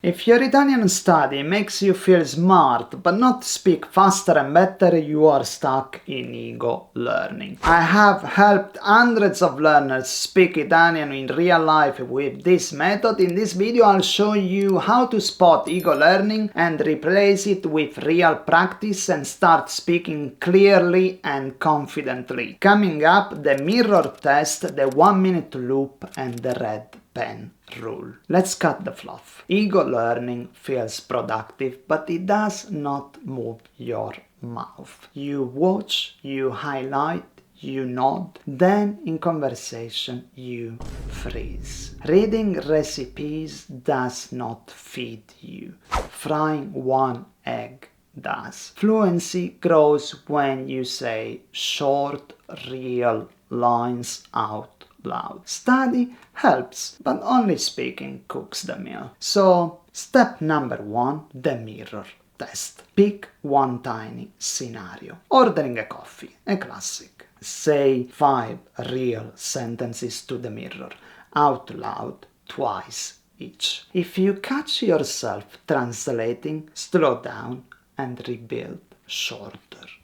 If your Italian study makes you feel smart but not speak faster and better, you are stuck in ego learning. I have helped hundreds of learners speak Italian in real life with this method. In this video I'll show you how to spot ego learning and replace it with real practice and start speaking clearly and confidently. Coming up, the mirror test, the 1-minute loop and the red pen rule. Let's cut the fluff. Ego learning feels productive, but it does not move your mouth. You watch, you highlight, you nod, then in conversation you freeze. Reading recipes does not feed you. Frying one egg does. Fluency grows when you say short, real lines out loud. Study helps, but only speaking cooks the meal. So, step number 1, the mirror test. Pick one tiny scenario. Ordering a coffee, a classic. Say 5 real sentences to the mirror, out loud, twice each. If you catch yourself translating, slow down and rebuild shorter.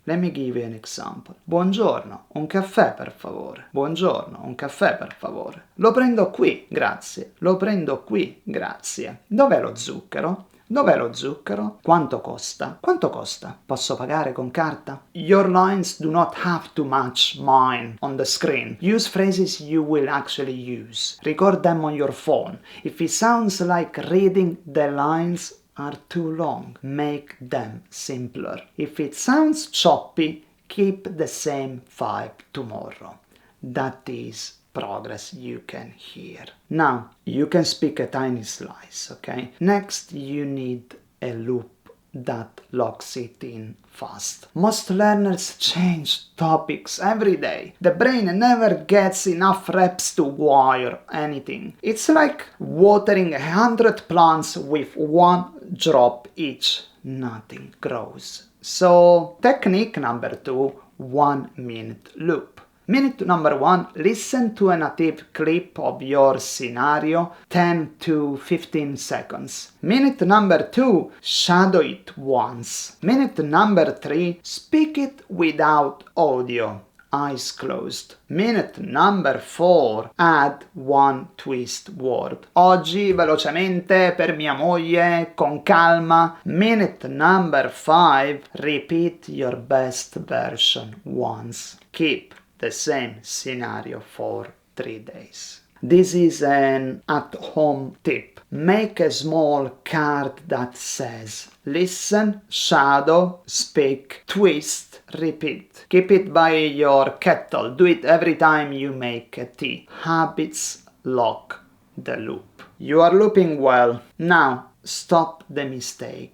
Let me give you an example. Buongiorno, un caffè per favore. Buongiorno, un caffè per favore. Lo prendo qui, grazie. Lo prendo qui, grazie. Dov'è lo zucchero? Dov'è lo zucchero? Quanto costa? Quanto costa? Posso pagare con carta? Your lines do not have to match mine on the screen. Use phrases you will actually use. Record them on your phone. If it sounds like reading the lines are too long, make them simpler. If it sounds choppy, keep the same 5 tomorrow. That is progress you can hear. Now, you can speak a tiny slice, okay? Next, you need a loop that locks it in fast. Most learners change topics every day. The brain never gets enough reps to wire anything. It's like watering 100 plants with 1 drop each. Nothing grows. So, technique number 2, 1-minute loop. Minute number 1, listen to a native clip of your scenario, 10 to 15 seconds. Minute number 2, shadow it once. Minute number 3, speak it without audio, eyes closed. Minute number 4, add 1 twist word. Oggi, velocemente, per mia moglie, con calma. Minute number 5, repeat your best version once. Keep the same scenario for 3 days. This is an at-home tip. Make a small card that says listen, shadow, speak, twist, repeat. Keep it by your kettle. Do it every time you make a tea. Habits lock the loop. You are looping well. Now, stop the mistake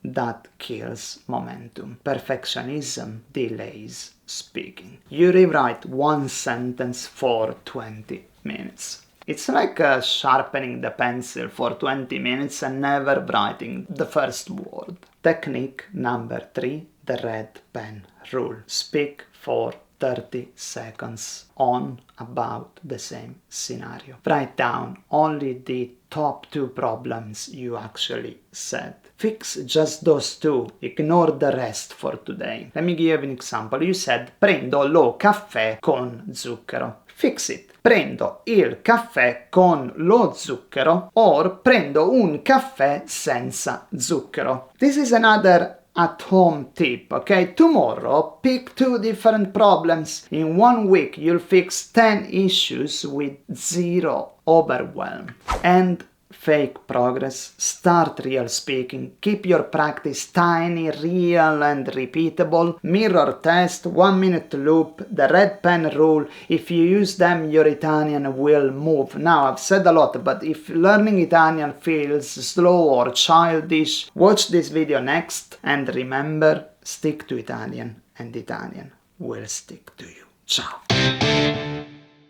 that kills momentum. Perfectionism delays speaking. You rewrite 1 sentence for 20 minutes. It's like sharpening the pencil for 20 minutes and never writing the first word. Technique number 3, the red pen rule. Speak for 30 seconds on about the same scenario. Write down only the top 2 problems you actually said. Fix just those 2, ignore the rest for today. Let me give an example. You said prendo lo caffè con zucchero. Fix it. Prendo il caffè con lo zucchero or prendo un caffè senza zucchero. This is another at-home tip, okay? Tomorrow, pick 2 different problems. In 1 week, you'll fix 10 issues with 0 overwhelm. And fake progress, start real speaking, keep your practice tiny, real and repeatable. Mirror test, 1-minute loop, the red pen rule. If you use them, your Italian will move. Now, I've said a lot, but if learning Italian feels slow or childish, watch this video next and remember, stick to Italian and Italian will stick to you. Ciao!